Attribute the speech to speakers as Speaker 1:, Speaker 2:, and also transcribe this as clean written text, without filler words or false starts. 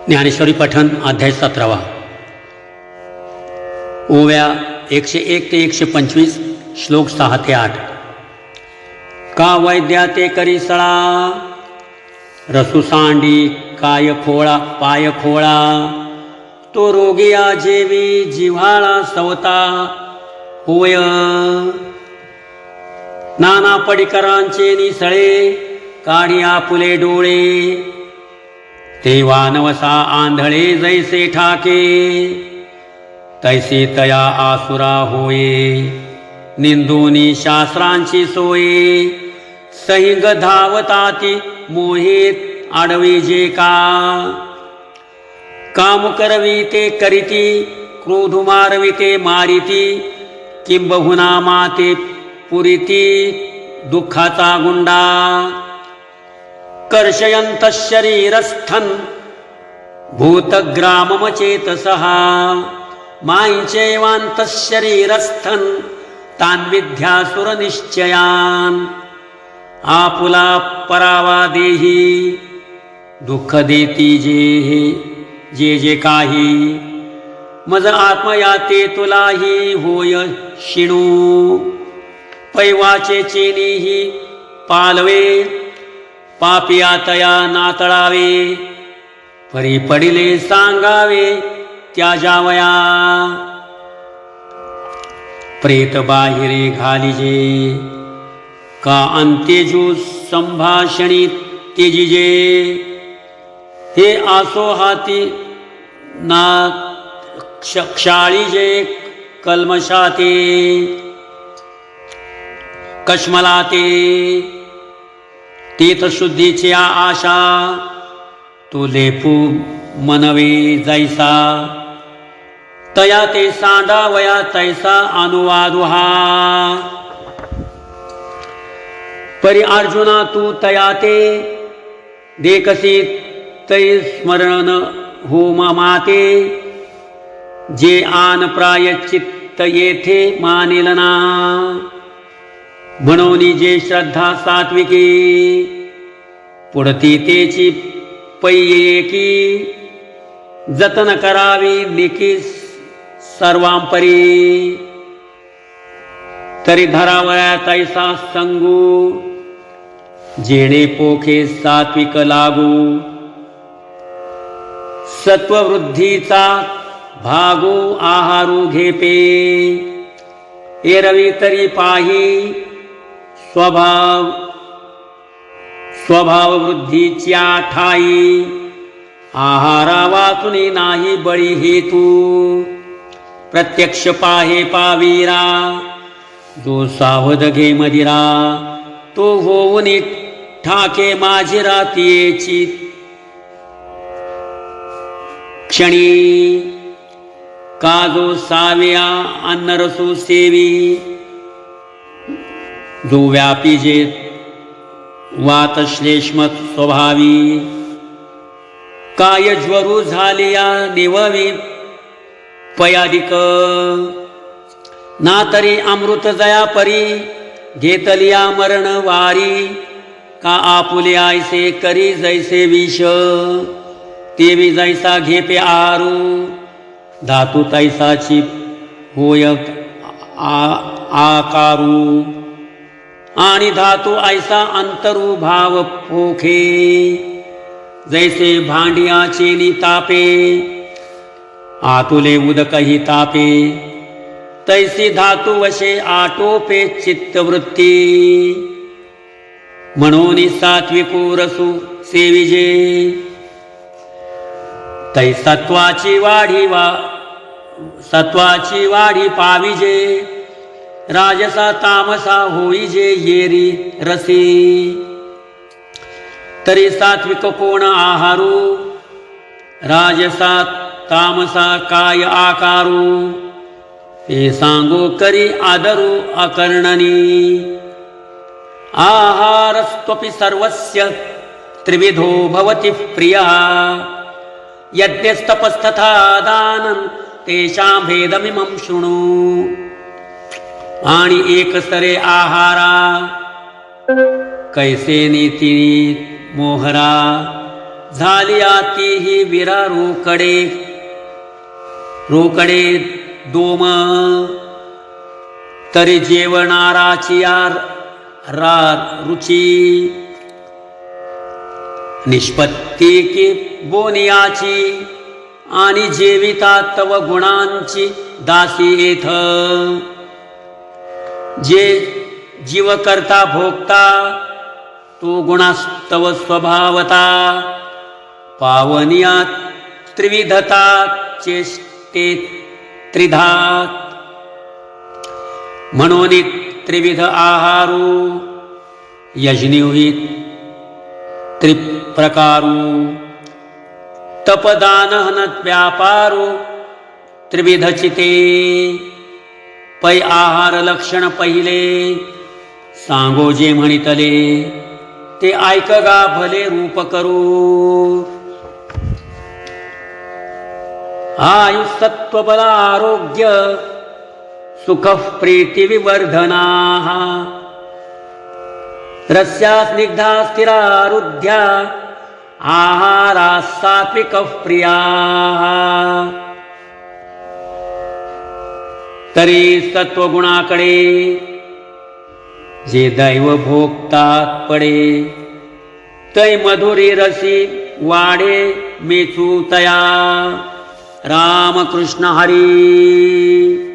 Speaker 1: ज्ञानेश्वरी पठण अध्याय 17 ओव्या 101 ते 125 श्लोक 6 ते 8। का वैद्या ते करी सळा रसू सांडी काय खोळा पाय खोळा तो रोगिया जेवी जिव्हाळा सवता होय। नाना पडिकरांचे निसळे काढी आपुले डोळे तेव्हा नवसा आंधळे जैसे ठाके तैसे तया आसुरा होये। निंदोनी शास्त्रांची सोये सहिंग धावताती मोहित आडवी जे काम करवी ते करीती क्रोध मारवी ते मारिती किंबहुना माते पुरिती दुःखाचा गुंडा। कर्षयंत शरीरस्थन भूतग्राममचेतसः मांचैवांत शरीरस्थन तान् विद्यासुर निश्चयान्। आपुला परावा देही दुःख देती जे जे काही मज आत्मयाते तुलाही होय शिणू। पैवाचे चेनीही पालवे पापियातया नातळावे परी पडिले सांगावे त्याजावया। प्रेत बाहिरे घालिजे का अंत्येजू संभाषणी तेजिजे। हे आसो हाती ना क्षाळीजे कल्मशाते कश्मलाते तीर्थशुद्धीची आशा तो लेपू मनवे जैसा तया ते सांडावया तैसा अनुवादुहा। परी अर्जुना तू तया ते देखसी तै स्मरण हो माते जे आन प्रायचित्त येथे मानिलना। म्हणून जे श्रद्धा सात्विकी पुढती तेची पैकी जतन करावी निकी सर्वांपरी। तरी धरावया तैसा संगू जेणे पोखे सात्विक लागू। सत्ववृद्धीचा भागू आहारू घेपे एरवी तरी पाही स्वभाव वृद्धीच्या ठाई। आहारा वाचुनी नाही बळी हेतू प्रत्यक्ष पाहे पावीरा। जो सावध घे मदिरा तो होऊनी ठाके माझी रातीची क्षणी। का जो साव्या अन्नरसू सेवी जो व्यापी जे वातश्लेष्म स्वभावी। काय ज्वरू झालिया निववी पयादिक ना तरी अमृत जया परी घेतलिया मरण वारी। का आपुले आयसे करी जैसे विष तेवी जैसा घेपे आरू। धातू तैसाची होय आकारू आणि धातू ऐसा अंतरू भाव पोखे जैसे भांडियाचे नितापे आतुले उदकही तापे तैसी धातू वशे आटोपे चित्तवृत्ती। म्हणून सात्विकू रसू सेविजे तै सत्वाची वाढी पाविजे। राजसा तामसा होईजे येरी रसी तरी सात्विक कोण आहारू। राजसा तामसा काय आकारू ते सांगो करी आदरू अकर्णनी। आहारस्त्वपि सर्वस्य त्रिविधो भवति प्रियः यज्ञस्तपस्तथा दानं तेषां भेदमिमं शृणु। आणि एकसरे आहारा कैसे नीती मोहरा झाली आतीही विरा रोकडे रोकडे दोम तरी जेवणाराची रुची निष्पत्ती की बोनियाची आणि जेविता तव गुणांची दासी येथ जे जीव करता भोगता तो गुणास्तव स्वभावता पावनिया त्रिविधता चेष्टे त्रिधात म्हणून त्रिविध आहारू यजनिवित त्रिप्रकारू तपदान व्यापारू त्रिविध चिते पै आहार लक्षण पहिले सांगो जे म्हणितले ते ऐकगा भले रूप करू आयुसत्व बल आरोग्य सुख प्रीति विवर्धना रस्या स्निग्धा स्थिरारुध्या आहारा सात्विक प्रिया तरी सत्वगुणाकडे जे दैव भोगतात पडे तै मधुरी रसी वाढे मेचू तया रामकृष्ण हरी।